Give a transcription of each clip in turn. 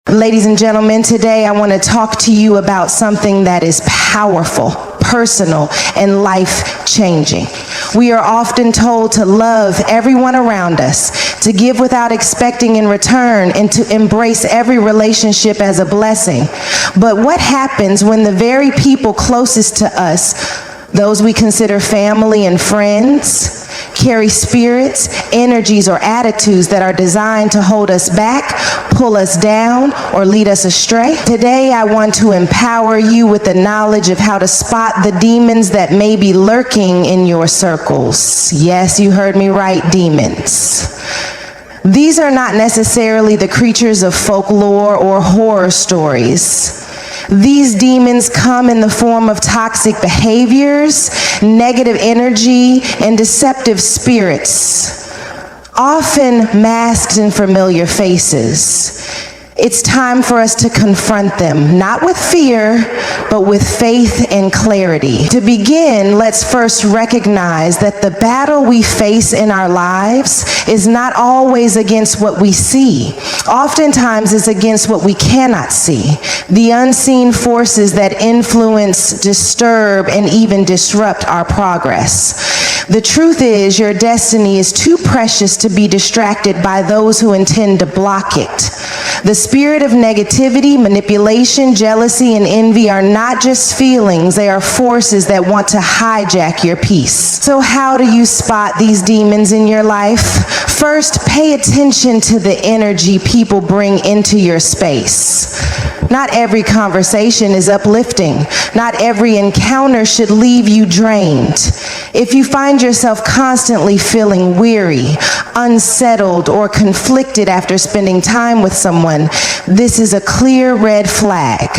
Ladies and gentlemen, today I want to talk to you about something that is powerful, personal, and life-changing. We are often told to love everyone around us, to give without expecting in return, and to embrace every relationship as a blessing. But what happens when the very people closest to us, those we consider family and friends, carry spirits, energies, or attitudes that are designed to hold us back, pull us down, or lead us astray? Today, I want to empower you with the knowledge of how to spot the demons that may be lurking in your circles. Yes, you heard me right, demons. These are not necessarily the creatures of folklore or horror stories. These demons come in the form of toxic behaviors, negative energy, and deceptive spirits, often masked in familiar faces. It's time for us to confront them, not with fear, but with faith and clarity. To begin, let's first recognize that the battle we face in our lives is not always against what we see. Oftentimes, it's against what we cannot see, the unseen forces that influence, disturb, and even disrupt our progress. The truth is, your destiny is too precious to be distracted by those who intend to block it. The spirit of negativity, manipulation, jealousy, and envy are not just feelings, they are forces that want to hijack your peace. So how do you spot these demons in your life? First, pay attention to the energy people bring into your space. Not every conversation is uplifting. Not every encounter should leave you drained. If you find yourself constantly feeling weary, unsettled, or conflicted after spending time with someone, this is a clear red flag.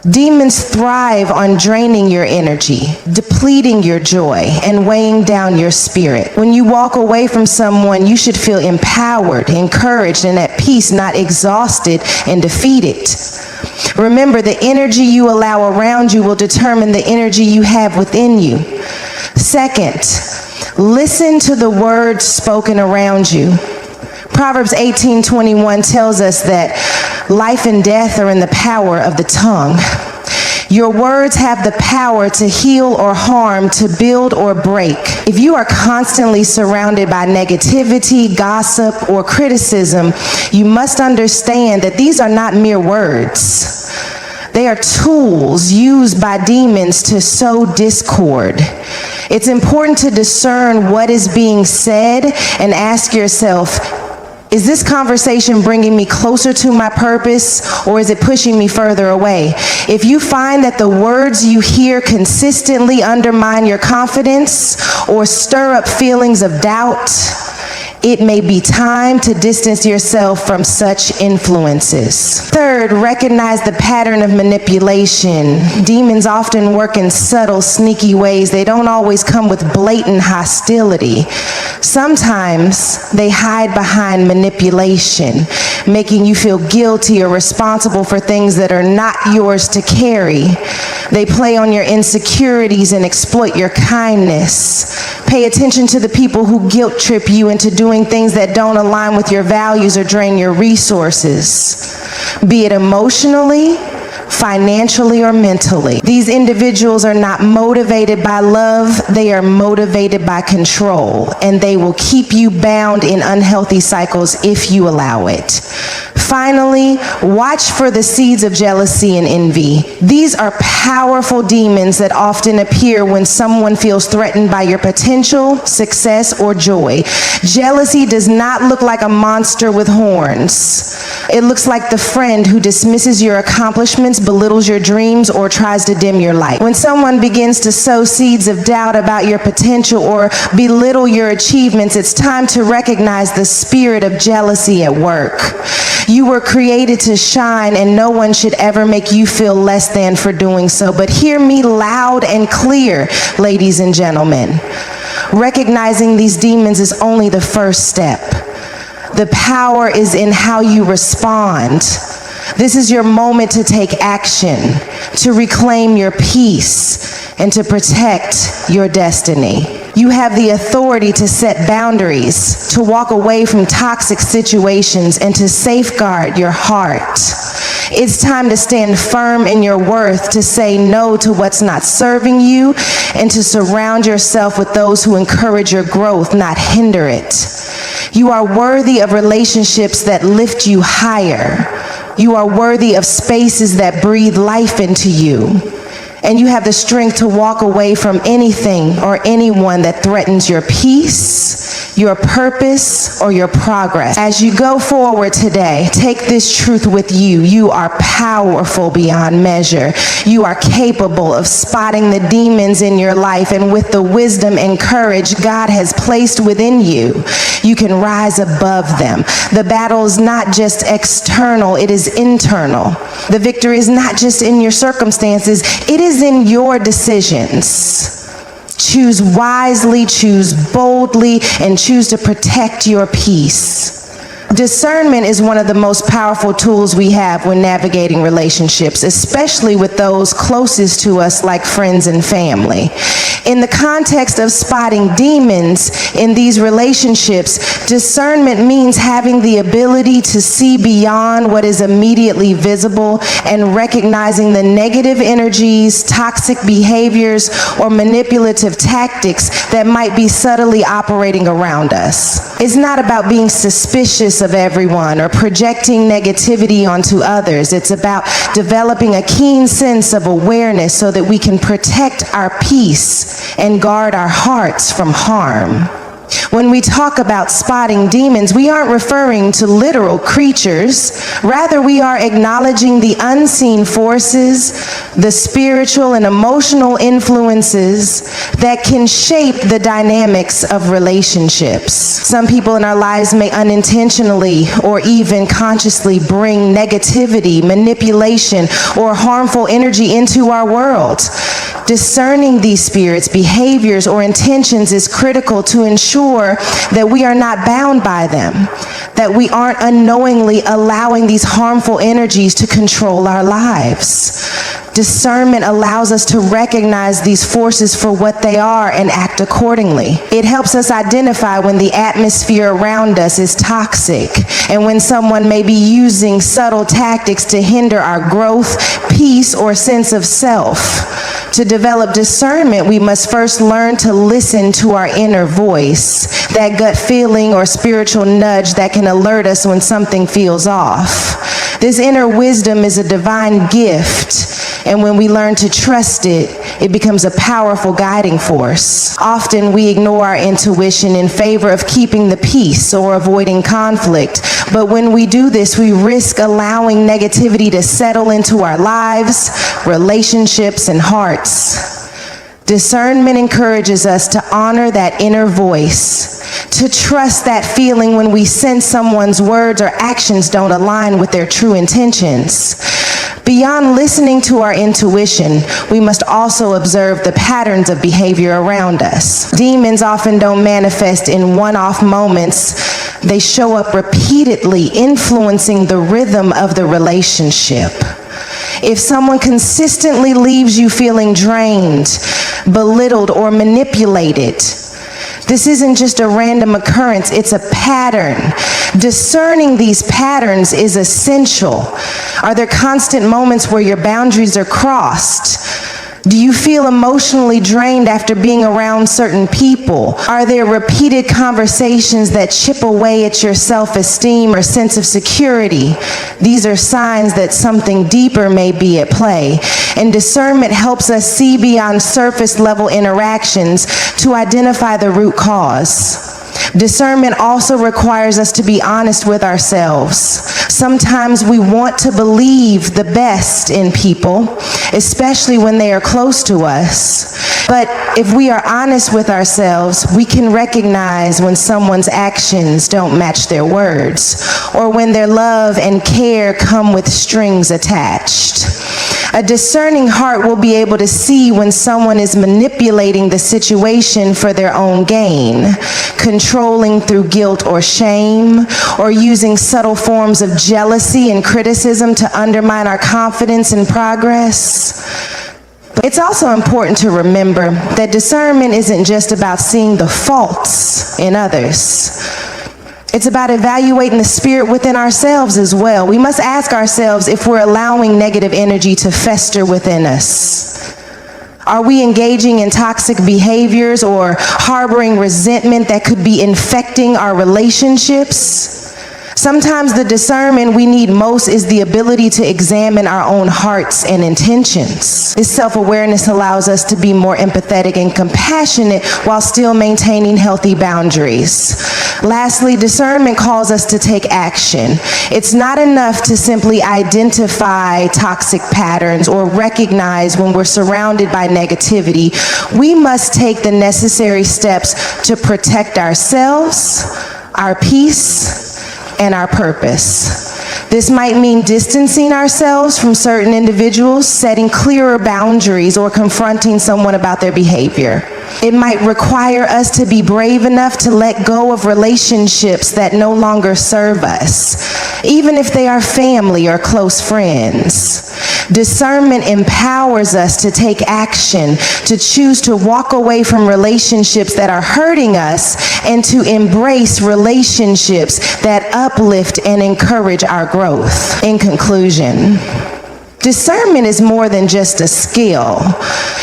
Demons thrive on draining your energy, depleting your joy, and weighing down your spirit. When you walk away from someone, you should feel empowered, encouraged, and at peace, not exhausted and defeated. Remember, the energy you allow around you will determine the energy you have within you. Second, listen to the words spoken around you. Proverbs 18:21 tells us that life and death are in the power of the tongue. Your words have the power to heal or harm, to build or break. If you are constantly surrounded by negativity, gossip, or criticism, you must understand that these are not mere words. They are tools used by demons to sow discord. It's important to discern what is being said and ask yourself, is this conversation bringing me closer to my purpose, or is it pushing me further away? If you find that the words you hear consistently undermine your confidence or stir up feelings of doubt, it may be time to distance yourself from such influences. Third, recognize the pattern of manipulation. Demons often work in subtle, sneaky ways. They don't always come with blatant hostility. Sometimes they hide behind manipulation, making you feel guilty or responsible for things that are not yours to carry. They play on your insecurities and exploit your kindness. Pay attention to the people who guilt trip you into doing things that don't align with your values or drain your resources, be it emotionally, financially, or mentally. These individuals are not motivated by love, they are motivated by control, and they will keep you bound in unhealthy cycles if you allow it. Finally, watch for the seeds of jealousy and envy. These are powerful demons that often appear when someone feels threatened by your potential, success, or joy. Jealousy does not look like a monster with horns. It looks like the friend who dismisses your accomplishments, belittles your dreams, or tries to dim your light. When someone begins to sow seeds of doubt about your potential or belittle your achievements, it's time to recognize the spirit of jealousy at work. You were created to shine, and no one should ever make you feel less than for doing so. But hear me loud and clear, ladies and gentlemen. Recognizing these demons is only the first step. The power is in how you respond. This is your moment to take action, to reclaim your peace, and to protect your destiny. You have the authority to set boundaries, to walk away from toxic situations, and to safeguard your heart. It's time to stand firm in your worth, to say no to what's not serving you, and to surround yourself with those who encourage your growth, not hinder it. You are worthy of relationships that lift you higher. You are worthy of spaces that breathe life into you. And you have the strength to walk away from anything or anyone that threatens your peace, your purpose, or your progress. As you go forward today, take this truth with you. You are powerful beyond measure. You are capable of spotting the demons in your life, and with the wisdom and courage God has placed within you, you can rise above them. The battle is not just external, it is internal. The victory is not just in your circumstances, it is in your decisions. Choose wisely, choose boldly, and choose to protect your peace. Discernment is one of the most powerful tools we have when navigating relationships, especially with those closest to us like friends and family. In the context of spotting demons in these relationships, discernment means having the ability to see beyond what is immediately visible and recognizing the negative energies, toxic behaviors, or manipulative tactics that might be subtly operating around us. It's not about being suspicious of everyone or projecting negativity onto others. It's about developing a keen sense of awareness so that we can protect our peace and guard our hearts from harm. When we talk about spotting demons, we aren't referring to literal creatures. Rather, we are acknowledging the unseen forces, the spiritual and emotional influences that can shape the dynamics of relationships. Some people in our lives may unintentionally or even consciously bring negativity, manipulation, or harmful energy into our world. Discerning these spirits, behaviors, or intentions is critical to ensure that we are not bound by them, that we aren't unknowingly allowing these harmful energies to control our lives. Discernment allows us to recognize these forces for what they are and act accordingly. It helps us identify when the atmosphere around us is toxic and when someone may be using subtle tactics to hinder our growth, peace, or sense of self. To develop discernment, we must first learn to listen to our inner voice, that gut feeling or spiritual nudge that can alert us when something feels off. This inner wisdom is a divine gift, and when we learn to trust it, it becomes a powerful guiding force. Often we ignore our intuition in favor of keeping the peace or avoiding conflict, but when we do this, we risk allowing negativity to settle into our lives, relationships, and hearts. Discernment encourages us to honor that inner voice, to trust that feeling when we sense someone's words or actions don't align with their true intentions. Beyond listening to our intuition, we must also observe the patterns of behavior around us. Demons often don't manifest in one-off moments. They show up repeatedly, influencing the rhythm of the relationship. If someone consistently leaves you feeling drained, belittled, or manipulated, this isn't just a random occurrence, it's a pattern. Discerning these patterns is essential. Are there constant moments where your boundaries are crossed? Do you feel emotionally drained after being around certain people? Are there repeated conversations that chip away at your self-esteem or sense of security? These are signs that something deeper may be at play. And discernment helps us see beyond surface-level interactions to identify the root cause. Discernment also requires us to be honest with ourselves. Sometimes we want to believe the best in people, especially when they are close to us. But if we are honest with ourselves, we can recognize when someone's actions don't match their words, or when their love and care come with strings attached. A discerning heart will be able to see when someone is manipulating the situation for their own gain, controlling through guilt or shame, or using subtle forms of jealousy and criticism to undermine our confidence and progress. It's also important to remember that discernment isn't just about seeing the faults in others. It's about evaluating the spirit within ourselves as well. We must ask ourselves if we're allowing negative energy to fester within us. Are we engaging in toxic behaviors or harboring resentment that could be infecting our relationships? Sometimes the discernment we need most is the ability to examine our own hearts and intentions. This self-awareness allows us to be more empathetic and compassionate while still maintaining healthy boundaries. Lastly, discernment calls us to take action. It's not enough to simply identify toxic patterns or recognize when we're surrounded by negativity. We must take the necessary steps to protect ourselves, our peace, and our purpose. This might mean distancing ourselves from certain individuals, setting clearer boundaries, or confronting someone about their behavior. It might require us to be brave enough to let go of relationships that no longer serve us, even if they are family or close friends. Discernment empowers us to take action, to choose to walk away from relationships that are hurting us, and to embrace relationships that uplift and encourage our growth. In conclusion, discernment is more than just a skill.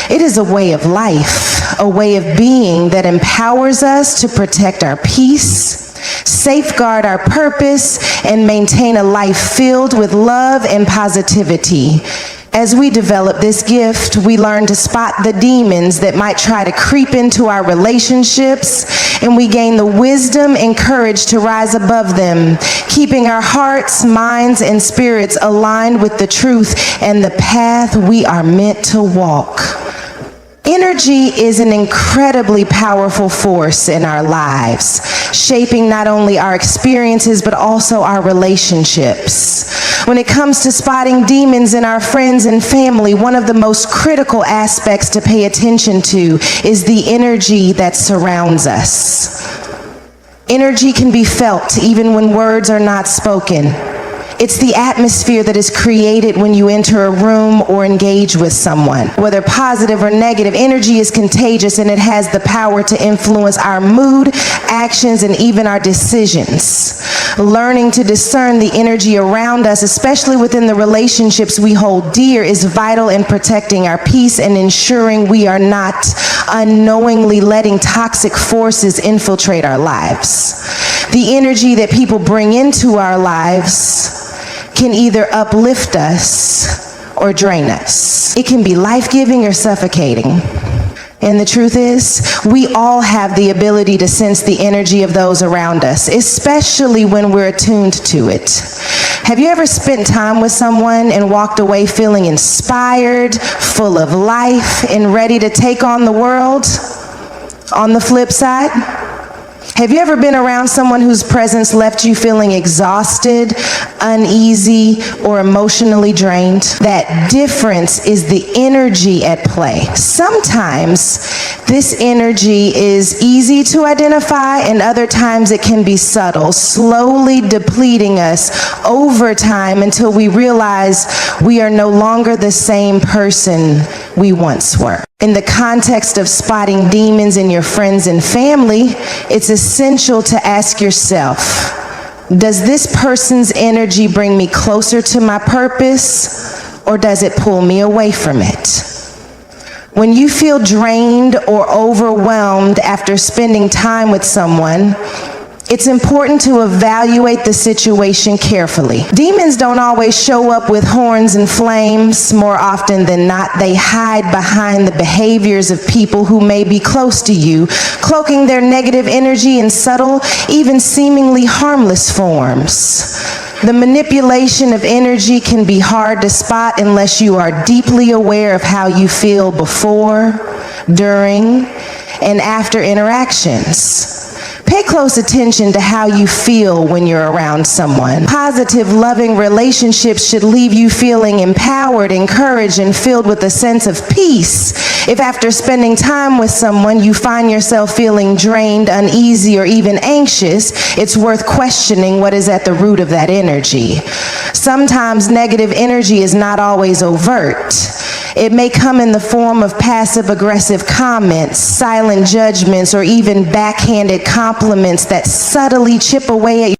It is a way of life, a way of being that empowers us to protect our peace, safeguard our purpose, and maintain a life filled with love and positivity. As we develop this gift, we learn to spot the demons that might try to creep into our relationships, and we gain the wisdom and courage to rise above them, keeping our hearts, minds, and spirits aligned with the truth and the path we are meant to walk. Energy is an incredibly powerful force in our lives, shaping not only our experiences but also our relationships. When it comes to spotting demons in our friends and family, one of the most critical aspects to pay attention to is the energy that surrounds us. Energy can be felt even when words are not spoken. It's the atmosphere that is created when you enter a room or engage with someone. Whether positive or negative, energy is contagious, and it has the power to influence our mood, actions, and even our decisions. Learning to discern the energy around us, especially within the relationships we hold dear, is vital in protecting our peace and ensuring we are not unknowingly letting toxic forces infiltrate our lives. The energy that people bring into our lives can either uplift us or drain us. It can be life-giving or suffocating. And the truth is, we all have the ability to sense the energy of those around us, especially when we're attuned to it. Have you ever spent time with someone and walked away feeling inspired, full of life, and ready to take on the world? On the flip side, have you ever been around someone whose presence left you feeling exhausted, uneasy, or emotionally drained? That difference is the energy at play. Sometimes this energy is easy to identify, and other times it can be subtle, slowly depleting us over time until we realize we are no longer the same person we once were. In the context of spotting demons in your friends and family, it's essential to ask yourself, does this person's energy bring me closer to my purpose, or does it pull me away from it? When you feel drained or overwhelmed after spending time with someone, it's important to evaluate the situation carefully. Demons don't always show up with horns and flames. More often than not, they hide behind the behaviors of people who may be close to you, cloaking their negative energy in subtle, even seemingly harmless forms. The manipulation of energy can be hard to spot unless you are deeply aware of how you feel before, during, and after interactions. Pay close attention to how you feel when you're around someone. Positive, loving relationships should leave you feeling empowered, encouraged, and filled with a sense of peace. If after spending time with someone you find yourself feeling drained, uneasy, or even anxious, it's worth questioning what is at the root of that energy. Sometimes negative energy is not always overt. It may come in the form of passive-aggressive comments, silent judgments, or even backhanded compliments that subtly chip away at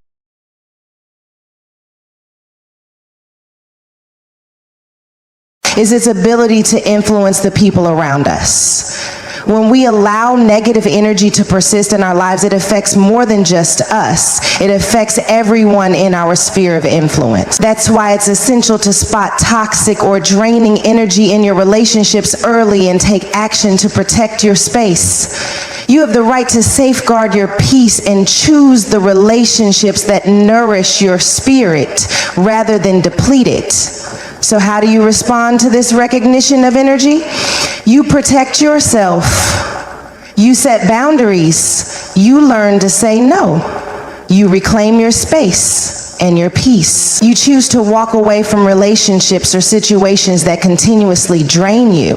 is its ability to influence the people around us. When we allow negative energy to persist in our lives, it affects more than just us. It affects everyone in our sphere of influence. That's why it's essential to spot toxic or draining energy in your relationships early and take action to protect your space. You have the right to safeguard your peace and choose the relationships that nourish your spirit rather than deplete it. So how do you respond to this recognition of energy? You protect yourself. You set boundaries. You learn to say no. You reclaim your space and your peace. You choose to walk away from relationships or situations that continuously drain you.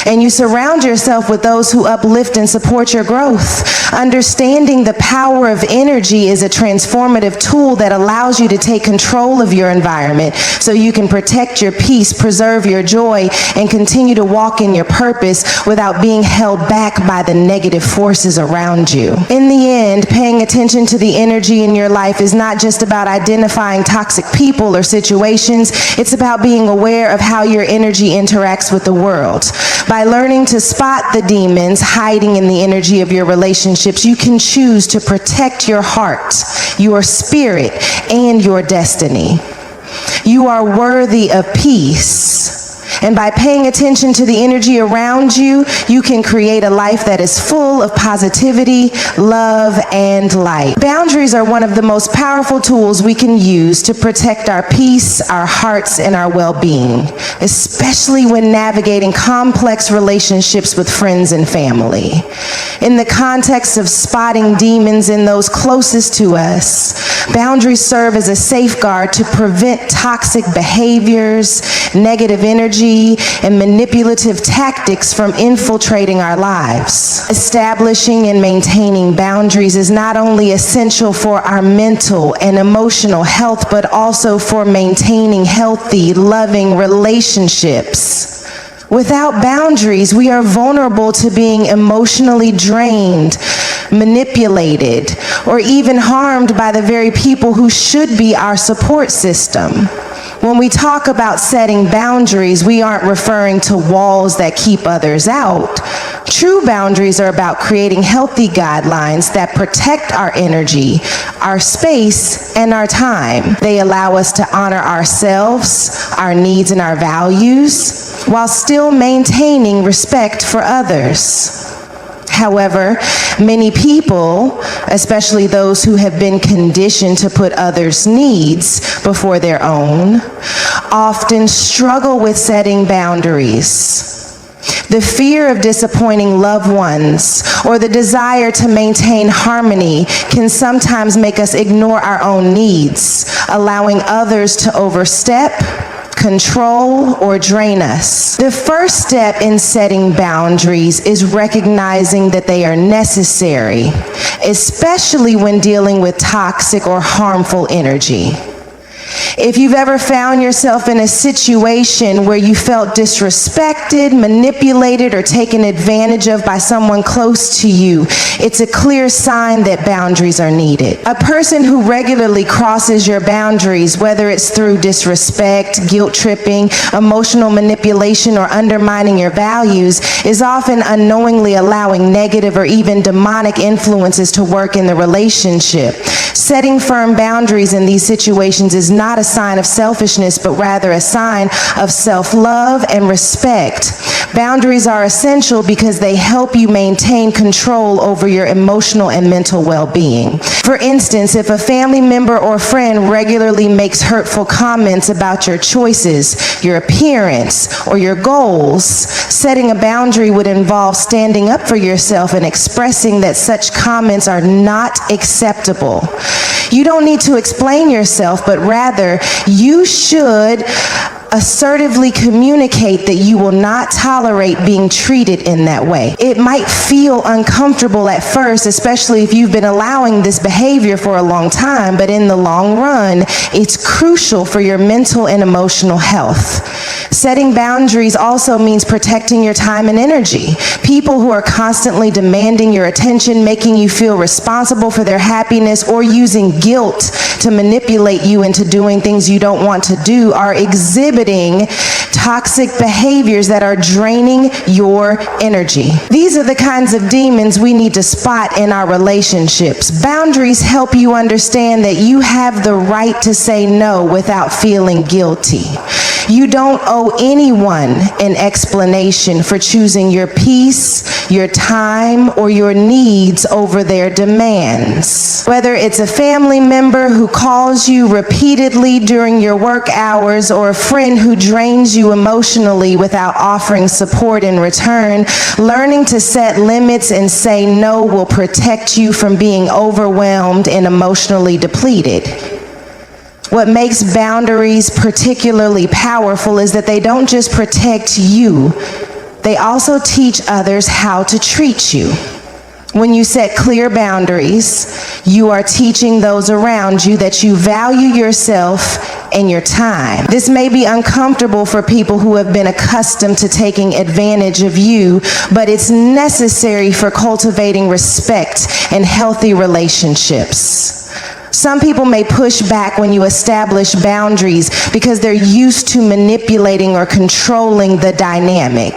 And you surround yourself with those who uplift and support your growth. Understanding the power of energy is a transformative tool that allows you to take control of your environment so you can protect your peace, preserve your joy, and continue to walk in your purpose without being held back by the negative forces around you. In the end, paying attention to the energy in your life is not just about identifying toxic people or situations. It's about being aware of how your energy interacts with the world. By learning to spot the demons hiding in the energy of your relationships, you can choose to protect your heart, your spirit, and your destiny. You are worthy of peace. And by paying attention to the energy around you, you can create a life that is full of positivity, love, and light. Boundaries are one of the most powerful tools we can use to protect our peace, our hearts, and our well-being, especially when navigating complex relationships with friends and family. In the context of spotting demons in those closest to us, boundaries serve as a safeguard to prevent toxic behaviors, negative energy, and manipulative tactics from infiltrating our lives. Establishing and maintaining boundaries is not only essential for our mental and emotional health, but also for maintaining healthy, loving relationships. Without boundaries, we are vulnerable to being emotionally drained, manipulated, or even harmed by the very people who should be our support system. When we talk about setting boundaries, we aren't referring to walls that keep others out. True boundaries are about creating healthy guidelines that protect our energy, our space, and our time. They allow us to honor ourselves, our needs, and our values, while still maintaining respect for others. However, many people, especially those who have been conditioned to put others' needs before their own, often struggle with setting boundaries. The fear of disappointing loved ones or the desire to maintain harmony can sometimes make us ignore our own needs, allowing others to overstep, control, or drain us. The first step in setting boundaries is recognizing that they are necessary, especially when dealing with toxic or harmful energy. If you've ever found yourself in a situation where you felt disrespected, manipulated, or taken advantage of by someone close to you, it's a clear sign that boundaries are needed. A person who regularly crosses your boundaries, whether it's through disrespect, guilt tripping, emotional manipulation, or undermining your values, is often unknowingly allowing negative or even demonic influences to work in the relationship. Setting firm boundaries in these situations is not a sign of selfishness, but rather a sign of self-love and respect. Boundaries are essential because they help you maintain control over your emotional and mental well-being. For instance, if a family member or friend regularly makes hurtful comments about your choices, your appearance, or your goals, setting a boundary would involve standing up for yourself and expressing that such comments are not acceptable. You don't need to explain yourself, but rather you should assertively communicate that you will not tolerate being treated in that way. It might feel uncomfortable at first, especially if you've been allowing this behavior for a long time, but in the long run, it's crucial for your mental and emotional health. Setting boundaries also means protecting your time and energy. People who are constantly demanding your attention, making you feel responsible for their happiness, or using guilt to manipulate you into doing things you don't want to do are exhibiting toxic behaviors that are draining your energy. These are the kinds of demons we need to spot in our relationships. Boundaries help you understand that you have the right to say no without feeling guilty. You don't owe anyone an explanation for choosing your peace, your time, or your needs over their demands. Whether it's a family member who calls you repeatedly during your work hours or a friend who drains you emotionally without offering support in return, learning to set limits and say no will protect you from being overwhelmed and emotionally depleted. What makes boundaries particularly powerful is that they don't just protect you, they also teach others how to treat you. When you set clear boundaries, you are teaching those around you that you value yourself and your time. This may be uncomfortable for people who have been accustomed to taking advantage of you, but it's necessary for cultivating respect and healthy relationships. Some people may push back when you establish boundaries because they're used to manipulating or controlling the dynamic.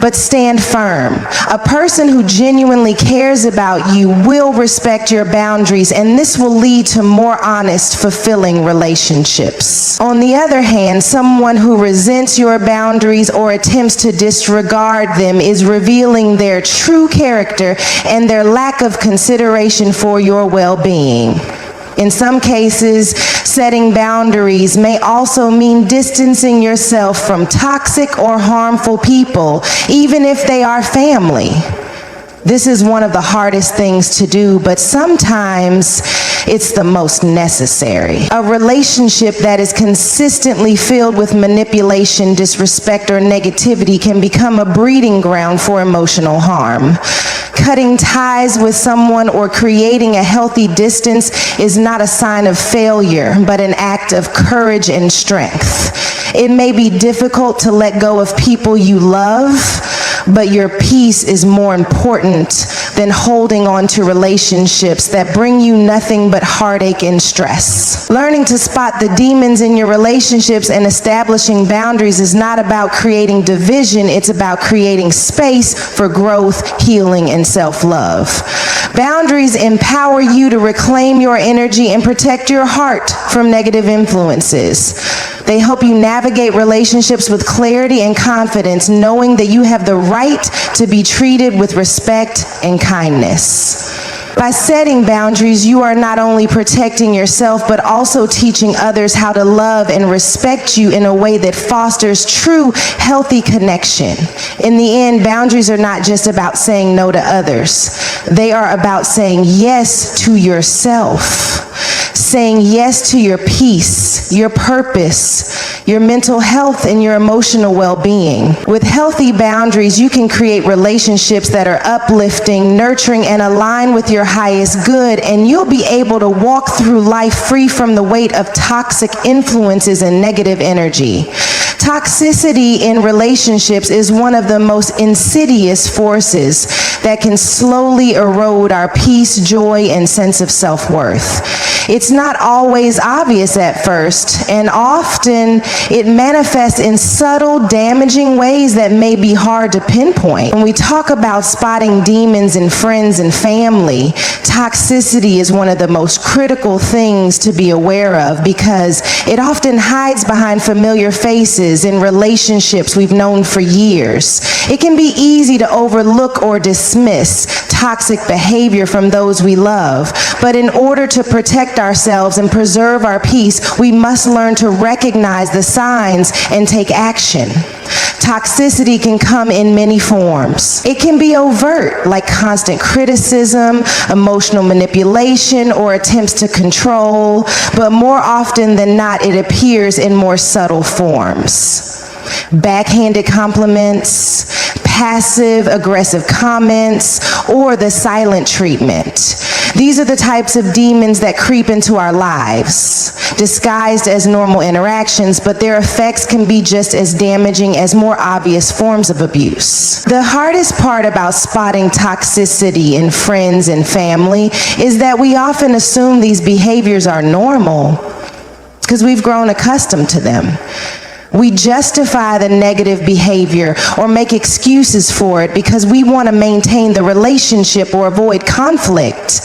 But stand firm. A person who genuinely cares about you will respect your boundaries, and this will lead to more honest, fulfilling relationships. On the other hand, someone who resents your boundaries or attempts to disregard them is revealing their true character and their lack of consideration for your well-being. In some cases, setting boundaries may also mean distancing yourself from toxic or harmful people, even if they are family. This is one of the hardest things to do, but sometimes it's the most necessary. A relationship that is consistently filled with manipulation, disrespect, or negativity can become a breeding ground for emotional harm. Cutting ties with someone or creating a healthy distance is not a sign of failure, but an act of courage and strength. It may be difficult to let go of people you love, but your peace is more important than holding on to relationships that bring you nothing but heartache and stress. Learning to spot the demons in your relationships and establishing boundaries is not about creating division, it's about creating space for growth, healing, and self-love. Boundaries empower you to reclaim your energy and protect your heart from negative influences. They help you navigate relationships with clarity and confidence, knowing that you have the right to be treated with respect and kindness. By setting boundaries, you are not only protecting yourself, but also teaching others how to love and respect you in a way that fosters true, healthy connection. In the end, boundaries are not just about saying no to others. They are about saying yes to yourself, saying yes to your peace, your purpose, your mental health, and your emotional well-being. With healthy boundaries, you can create relationships that are uplifting, nurturing, and aligned with your highest good, and you'll be able to walk through life free from the weight of toxic influences and negative energy. Toxicity in relationships is one of the most insidious forces that can slowly erode our peace, joy, and sense of self-worth. It's not always obvious at first, and often it manifests in subtle, damaging ways that may be hard to pinpoint. When we talk about spotting demons in friends and family, toxicity is one of the most critical things to be aware of because it often hides behind familiar faces in relationships we've known for years. It can be easy to overlook or dismiss toxic behavior from those we love, but in order to protect ourselves and preserve our peace, we must learn to recognize the signs and take action. Toxicity can come in many forms. It can be overt, like constant criticism, emotional manipulation, or attempts to control, but more often than not, it appears in more subtle forms. Backhanded compliments, passive aggressive comments, or the silent treatment. These are the types of demons that creep into our lives, disguised as normal interactions, but their effects can be just as damaging as more obvious forms of abuse. The hardest part about spotting toxicity in friends and family is that we often assume these behaviors are normal because we've grown accustomed to them. We justify the negative behavior or make excuses for it because we want to maintain the relationship or avoid conflict.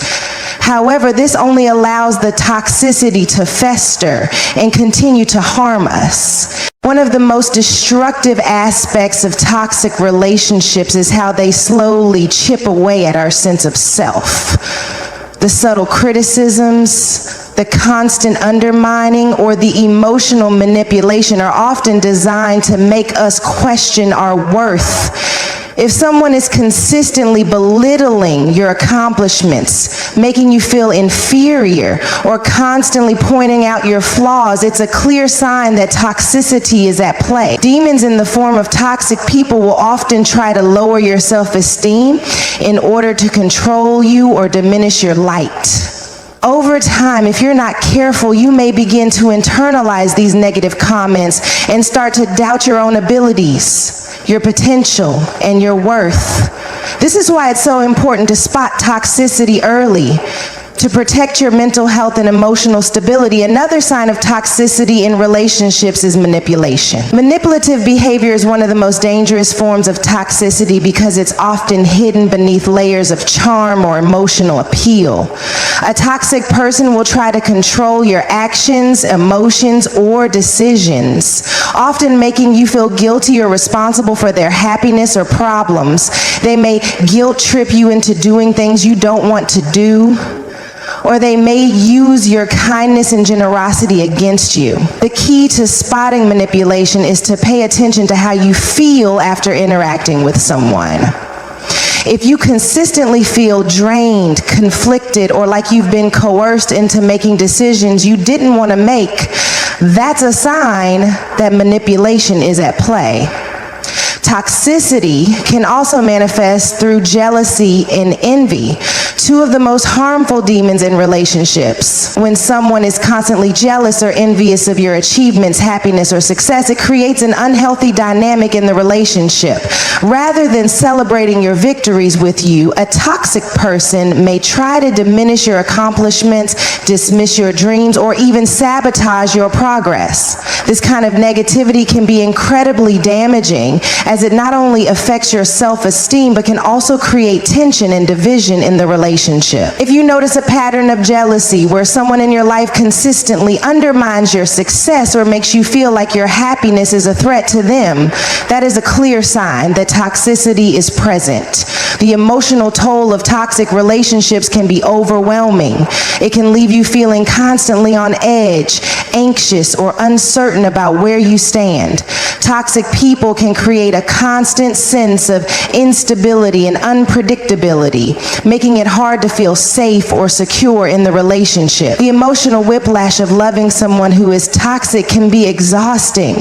However, this only allows the toxicity to fester and continue to harm us. One of the most destructive aspects of toxic relationships is how they slowly chip away at our sense of self. The subtle criticisms, the constant undermining, or the emotional manipulation are often designed to make us question our worth. If someone is consistently belittling your accomplishments, making you feel inferior, or constantly pointing out your flaws, it's a clear sign that toxicity is at play. Demons in the form of toxic people will often try to lower your self-esteem in order to control you or diminish your light. Over time, if you're not careful, you may begin to internalize these negative comments and start to doubt your own abilities, your potential, and your worth. This is why it's so important to spot toxicity early, to protect your mental health and emotional stability. Another sign of toxicity in relationships is manipulation. Manipulative behavior is one of the most dangerous forms of toxicity because it's often hidden beneath layers of charm or emotional appeal. A toxic person will try to control your actions, emotions, or decisions, often making you feel guilty or responsible for their happiness or problems. They may guilt trip you into doing things you don't want to do, or they may use your kindness and generosity against you. The key to spotting manipulation is to pay attention to how you feel after interacting with someone. If you consistently feel drained, conflicted, or like you've been coerced into making decisions you didn't want to make, that's a sign that manipulation is at play. Toxicity can also manifest through jealousy and envy, two of the most harmful demons in relationships. When someone is constantly jealous or envious of your achievements, happiness, or success, it creates an unhealthy dynamic in the relationship. Rather than celebrating your victories with you, a toxic person may try to diminish your accomplishments, dismiss your dreams, or even sabotage your progress. This kind of negativity can be incredibly damaging, as it not only affects your self-esteem, but can also create tension and division in the relationship. If you notice a pattern of jealousy where someone in your life consistently undermines your success or makes you feel like your happiness is a threat to them, that is a clear sign that toxicity is present. The emotional toll of toxic relationships can be overwhelming. It can leave you feeling constantly on edge, anxious, or uncertain about where you stand. Toxic people can create a constant sense of instability and unpredictability, making it hard to feel safe or secure in the relationship. The emotional whiplash of loving someone who is toxic can be exhausting.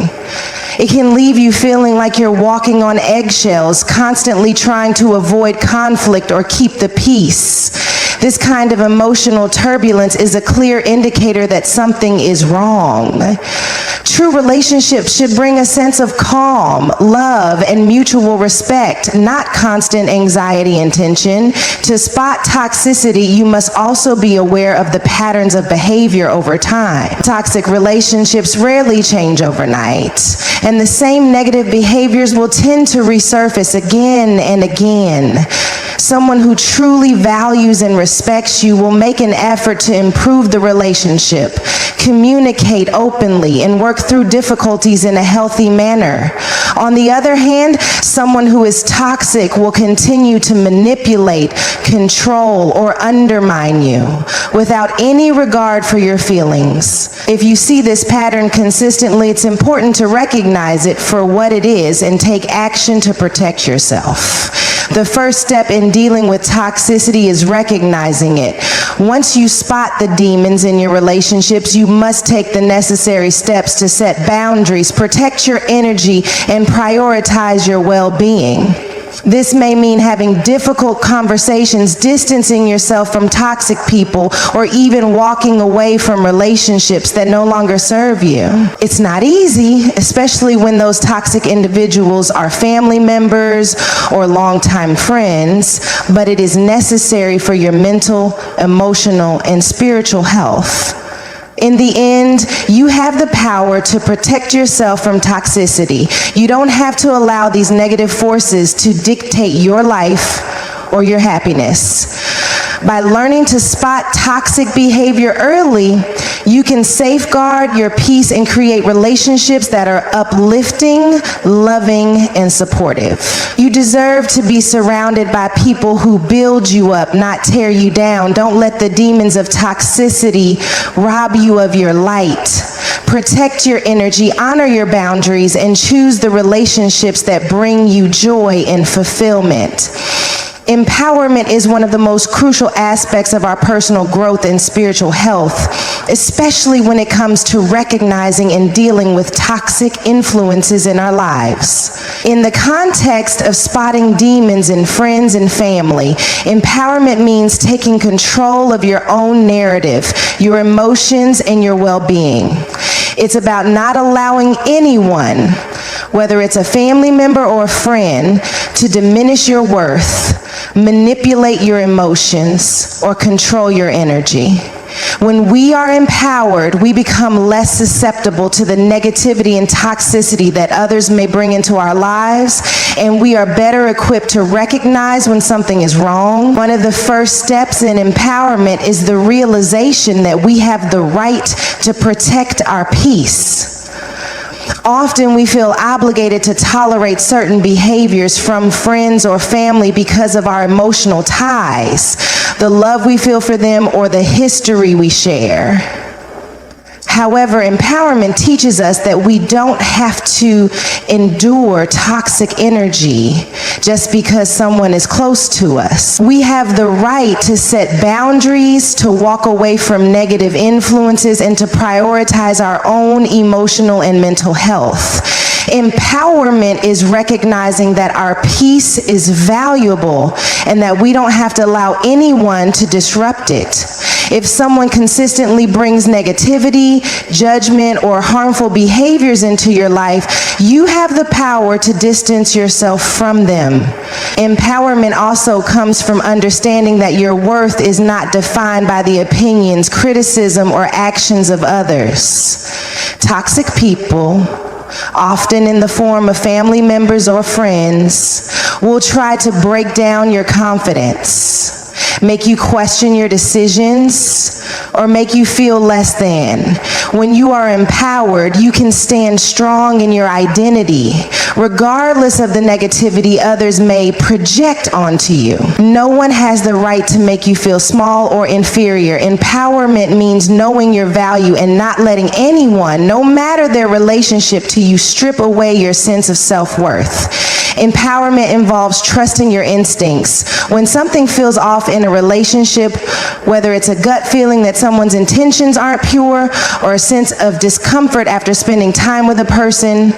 It can leave you feeling like you're walking on eggshells, constantly trying to avoid conflict or keep the peace. This kind of emotional turbulence is a clear indicator that something is wrong. True relationships should bring a sense of calm, love, and mutual respect, not constant anxiety and tension. To spot toxicity, you must also be aware of the patterns of behavior over time. Toxic relationships rarely change overnight, and the same negative behaviors will tend to resurface again and again. Someone who truly values and respects you will make an effort to improve the relationship, communicate openly, and work through difficulties in a healthy manner. On the other hand, someone who is toxic will continue to manipulate, control, or undermine you without any regard for your feelings. If you see this pattern consistently, it's important to recognize it for what it is and take action to protect yourself. The first step in dealing with toxicity is recognizing it. Once you spot the demons in your relationships, you must take the necessary steps to set boundaries, protect your energy, and prioritize your well-being. This may mean having difficult conversations, distancing yourself from toxic people, or even walking away from relationships that no longer serve you. It's not easy, especially when those toxic individuals are family members or longtime friends, but it is necessary for your mental, emotional, and spiritual health. In the end, you have the power to protect yourself from toxicity. You don't have to allow these negative forces to dictate your life or your happiness. By learning to spot toxic behavior early, you can safeguard your peace and create relationships that are uplifting, loving, and supportive. You deserve to be surrounded by people who build you up, not tear you down. Don't let the demons of toxicity rob you of your light. Protect your energy, honor your boundaries, and choose the relationships that bring you joy and fulfillment. Empowerment is one of the most crucial aspects of our personal growth and spiritual health, especially when it comes to recognizing and dealing with toxic influences in our lives. In the context of spotting demons in friends and family, empowerment means taking control of your own narrative, your emotions, and your well-being. It's about not allowing anyone, whether it's a family member or a friend, to diminish your worth, manipulate your emotions, or control your energy. When we are empowered, we become less susceptible to the negativity and toxicity that others may bring into our lives, and we are better equipped to recognize when something is wrong. One of the first steps in empowerment is the realization that we have the right to protect our peace. Often we feel obligated to tolerate certain behaviors from friends or family because of our emotional ties, the love we feel for them, or the history we share. However, empowerment teaches us that we don't have to endure toxic energy just because someone is close to us. We have the right to set boundaries, to walk away from negative influences, and to prioritize our own emotional and mental health. Empowerment is recognizing that our peace is valuable and that we don't have to allow anyone to disrupt it. If someone consistently brings negativity, judgment, or harmful behaviors into your life, you have the power to distance yourself from them. Empowerment also comes from understanding that your worth is not defined by the opinions, criticism, or actions of others. Toxic people, often in the form of family members or friends, will try to break down your confidence, make you question your decisions, or make you feel less than. When you are empowered, you can stand strong in your identity, regardless of the negativity others may project onto you. No one has the right to make you feel small or inferior. Empowerment means knowing your value and not letting anyone, no matter their relationship to you, strip away your sense of self-worth. Empowerment involves trusting your instincts. When something feels off in a relationship, whether it's a gut feeling that someone's intentions aren't pure or a sense of discomfort after spending time with a person,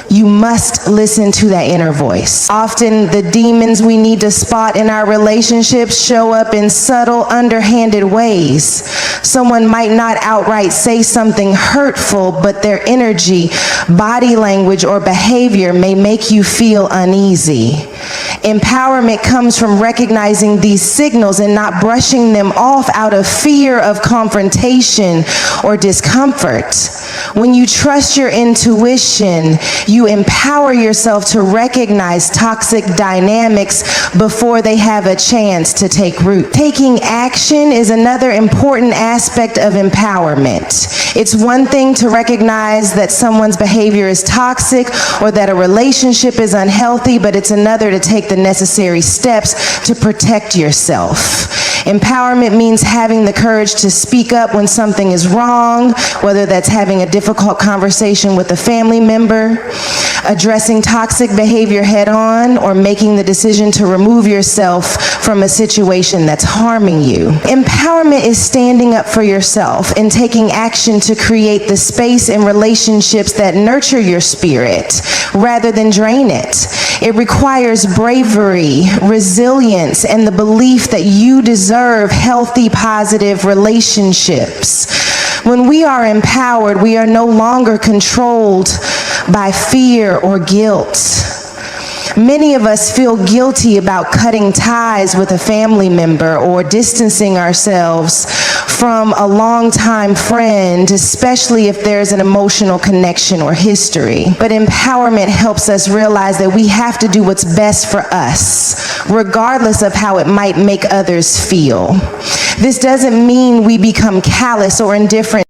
you must listen to that inner voice. Often the demons we need to spot in our relationships show up in subtle, underhanded ways. Someone might not outright say something hurtful, but their energy, body language, or behavior may make you feel uneasy. Empowerment comes from recognizing these signals and not brushing them off out of fear of confrontation or discomfort. When you trust your intuition, you empower yourself to recognize toxic dynamics before they have a chance to take root. Taking action is another important aspect of empowerment. It's one thing to recognize that someone's behavior is toxic or that a relationship is unhealthy, but it's another to take the necessary steps to protect yourself. Empowerment means having the courage to speak up when something is wrong, whether that's having a difficult conversation with a family member, addressing toxic behavior head on, or making the decision to remove yourself from a situation that's harming you. Empowerment is standing up for yourself and taking action to create the space and relationships that nurture your spirit rather than drain it. It requires bravery, resilience, and the belief that you deserve healthy, positive relationships. When we are empowered, we are no longer controlled by fear or guilt. Many of us feel guilty about cutting ties with a family member or distancing ourselves from a longtime friend, especially if there's an emotional connection or history. But empowerment helps us realize that we have to do what's best for us, regardless of how it might make others feel. This doesn't mean we become callous or indifferent